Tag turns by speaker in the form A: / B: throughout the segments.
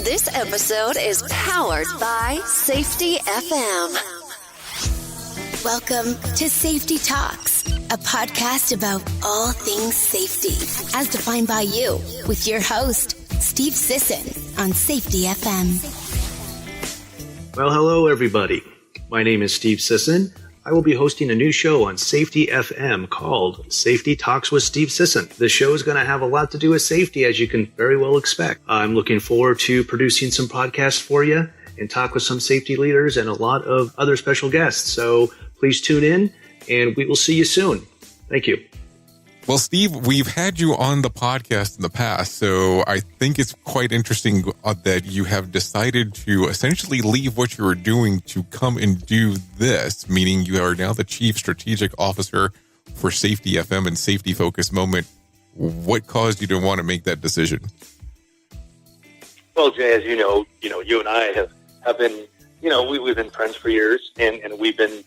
A: This episode is powered by Safety FM. Welcome to Safety Talks, a podcast about all things safety, as defined by you, with your host, Steve Sisson, on Safety FM.
B: Well, hello, everybody. My name is Steve Sisson. I will be hosting a new show on Safety FM called Safety Talks with Steve Sisson. This show is going to have a lot to do with safety, as you can very well expect. I'm looking forward to producing some podcasts for you and talk with some safety leaders and a lot of other special guests. So please tune in, and we will see you soon. Thank you.
C: Well, Steve, we've had you on the podcast in the past, so I think it's quite interesting that you have decided to essentially leave what you were doing to come and do this, meaning you are now the Chief Strategic Officer for Safety FM and Safety Focus Moment. What caused you to want to make that decision?
D: Well, Jay, as you know, you and I have been, we've been friends for years, and we've been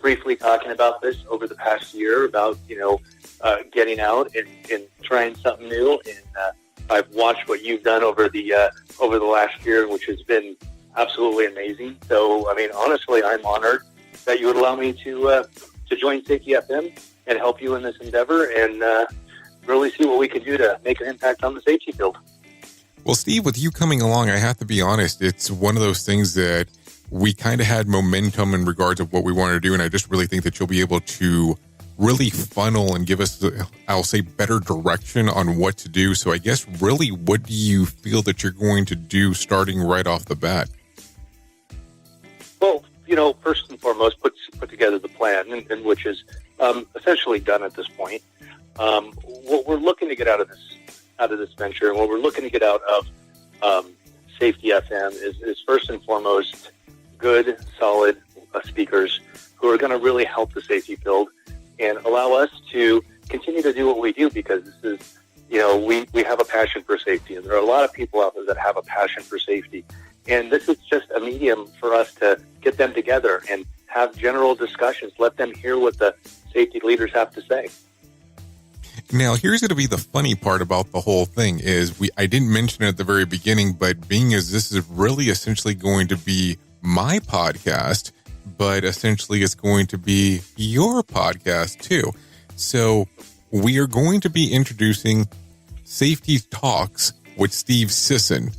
D: briefly talking about this over the past year about, getting out and trying something new. And I've watched what you've done over the last year, which has been absolutely amazing. So, I mean, honestly, I'm honored that you would allow me to join Safety FM and help you in this endeavor and really see what we can do to make an impact on the safety field.
C: Well, Steve, with you coming along, I have to be honest, it's one of those things that we kind of had momentum in regards of what we wanted to do. And I just really think that you'll be able to really funnel and give us, I'll say, better direction on what to do. So I guess really, what do you feel that you're going to do starting right off the bat?
D: Well, first and foremost, put together the plan, and which is essentially done at this point. What we're looking to get out of this venture, and what we're looking to get out of Safety FM is first and foremost good, solid speakers who are going to really help the safety field and allow us to continue to do what we do, because this is, we have a passion for safety, and there are a lot of people out there that have a passion for safety. And this is just a medium for us to get them together and have general discussions, let them hear what the safety leaders have to say.
C: Now, here's going to be the funny part about the whole thing is I didn't mention it at the very beginning, but being as this is really essentially going to be my podcast, but essentially it's going to be your podcast too. So we are going to be introducing Safety Talks with Steve Sisson.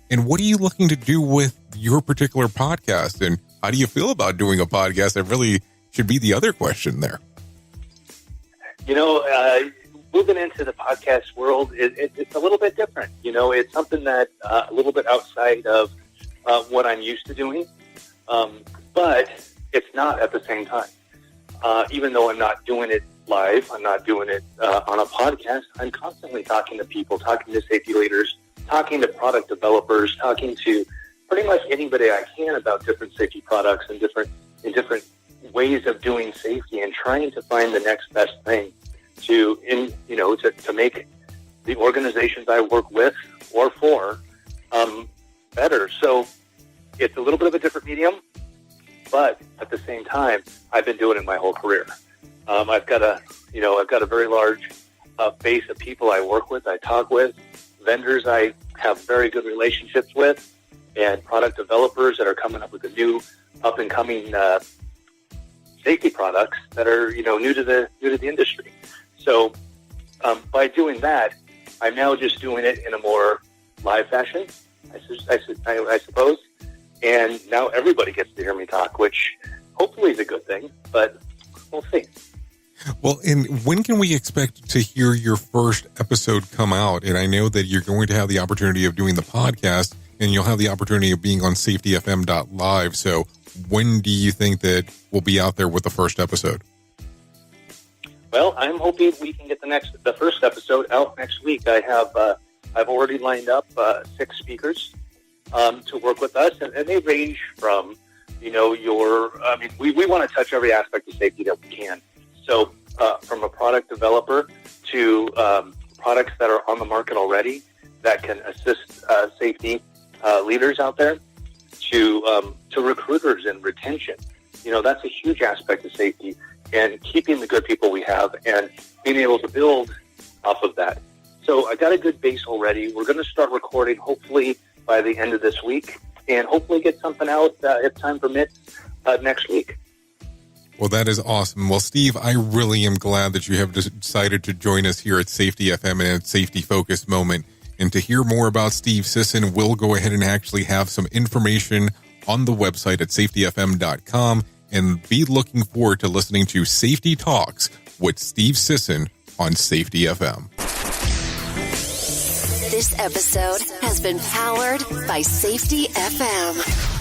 C: And what are you looking to do with your particular podcast? And how do you feel about doing a podcast? That really should be the other question there.
D: Moving into the podcast world, it's a little bit different. It's something that a little bit outside of what I'm used to doing, but it's not at the same time. Even though I'm not doing it live, I'm not doing it on a podcast, I'm constantly talking to people, talking to safety leaders, talking to product developers, talking to pretty much anybody I can about different safety products and different ways of doing safety, and trying to find the next best thing to make the organizations I work with or for better. So it's a little bit of a different medium, but at the same time, I've been doing it my whole career. I've got a very large base of people I work with, I talk with, vendors I have very good relationships with, and product developers that are coming up with the new up and coming safety products that are new to the industry. So by doing that, I'm now just doing it in a more live fashion, I suppose. And now everybody gets to hear me talk, which hopefully is a good thing, but we'll see.
C: Well, and when can we expect to hear your first episode come out? And I know that you're going to have the opportunity of doing the podcast, and you'll have the opportunity of being on safetyfm.live. So when do you think that we'll be out there with the first episode?
D: Well, I'm hoping we can get the first episode out next week. I've already lined up 6 speakers to work with us, and they range from, we want to touch every aspect of safety that we can. So from a product developer to products that are on the market already that can assist safety leaders out there, to recruiters and retention. That's a huge aspect of safety, and keeping the good people we have and being able to build off of that. So I got a good base already. We're going to start recording hopefully by the end of this week and hopefully get something out, if time permits, next week.
C: Well, that is awesome. Well, Steve, I really am glad that you have decided to join us here at Safety FM in a Safety Focus Moment. And to hear more about Steve Sisson, we'll go ahead and actually have some information on the website at safetyfm.com and be looking forward to listening to Safety Talks with Steve Sisson on Safety FM.
A: This episode has been powered by Safety FM.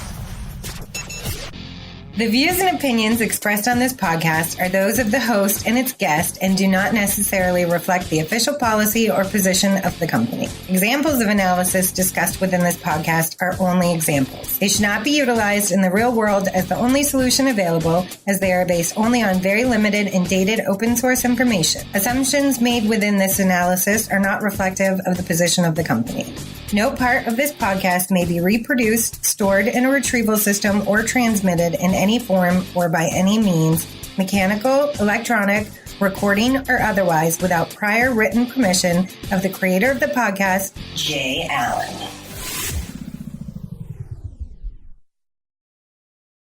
E: The views and opinions expressed on this podcast are those of the host and its guest and do not necessarily reflect the official policy or position of the company. Examples of analysis discussed within this podcast are only examples. They should not be utilized in the real world as the only solution available, as they are based only on very limited and dated open source information. Assumptions made within this analysis are not reflective of the position of the company. No part of this podcast may be reproduced, stored in a retrieval system, or transmitted in any form or by any means, mechanical, electronic, recording, or otherwise, without prior written permission of the creator of the podcast, Jay Allen.